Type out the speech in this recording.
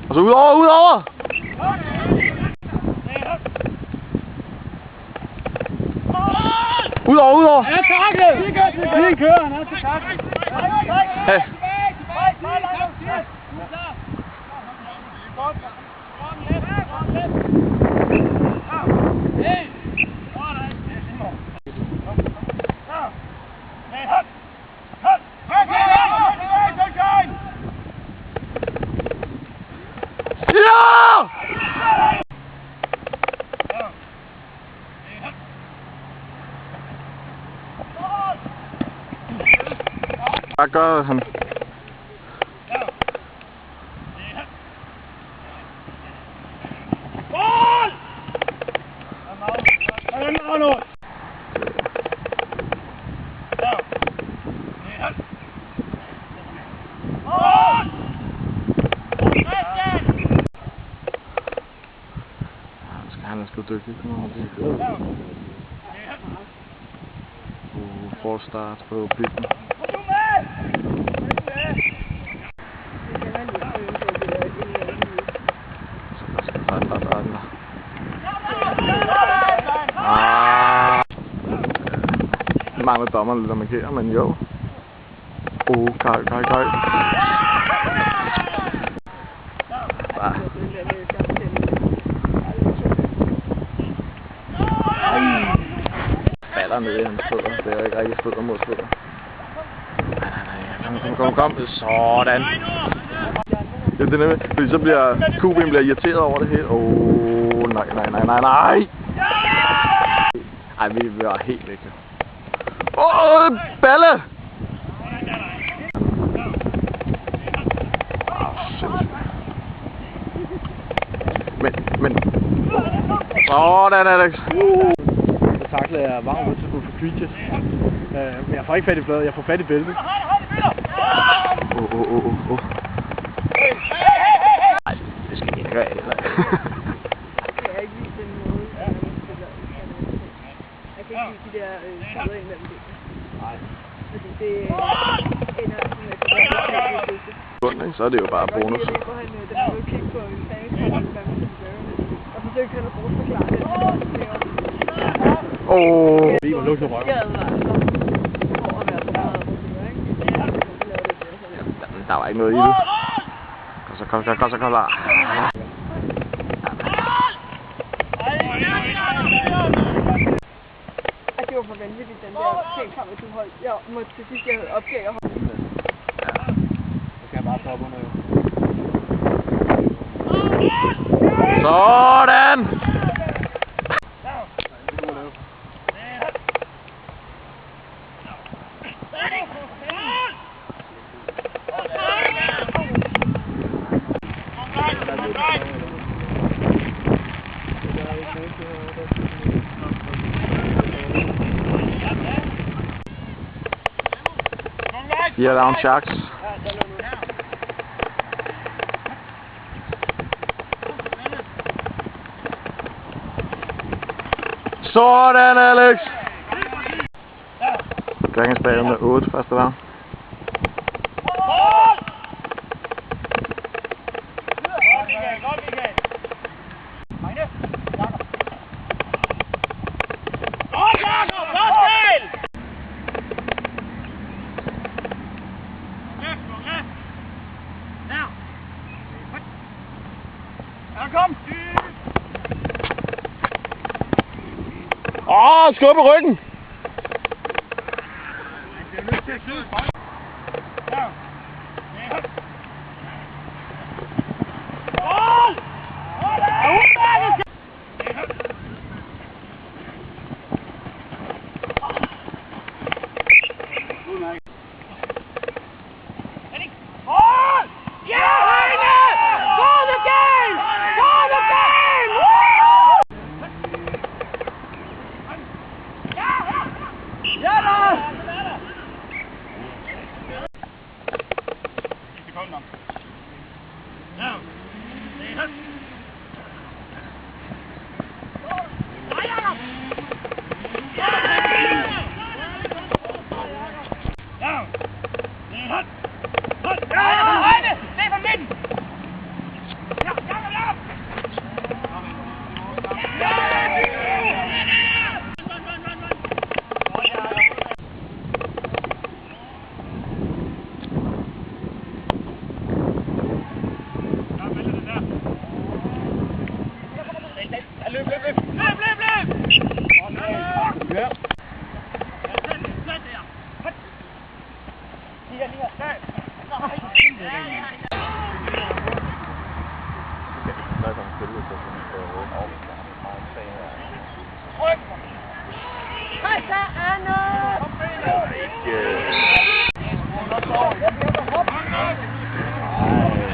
Og så ud over! Ud over! Han er taklet! Lige kører, han er til taklet. Hey. Hvad gør han? Han er sgu dygtig. False start på bygden. Mangler dommeren lidt at markere, men jo. Kaj. Baller nede i hans fødder. Det er jo ikke rigtig fødder mod fødder. Nej. Kom. Sådan. Ja, det er nemlig. Fordi så bliver QB'en irriteret over det hele. Nej. Ej, vi var helt væk. Balle! Men... Sådan, Alex! Så taklede jeg varmt ud til for creatures. Men jeg får ikke fat i bladet, jeg får fat i bæltet. Nej, det skal ikke gøre heller. Jeg har ikke vist den måde, at man spiller i kanalen. Jeg kan ikke lide de der steder imellem det. Nej. Fordi det ender sådan et Så er det jo bare bonus. Jeg hvor han der var kigge på en træningskamp, hvad man skulle gøre. Og forsøgte han at bortforklare det. Vi var lukket røven. Der var ikke noget i det. Kom så. Det var for vanvittigt, den der pænkamp, du holdt. Jeg måtte til sidst, jeg opgav at holde. Så skal jeg bare stoppe under jo. Sådan! Yeah, down Sharks. Sådan, Alex! Dragons bagud med 8 første round. Skub i ryggen! Kom så, Arne!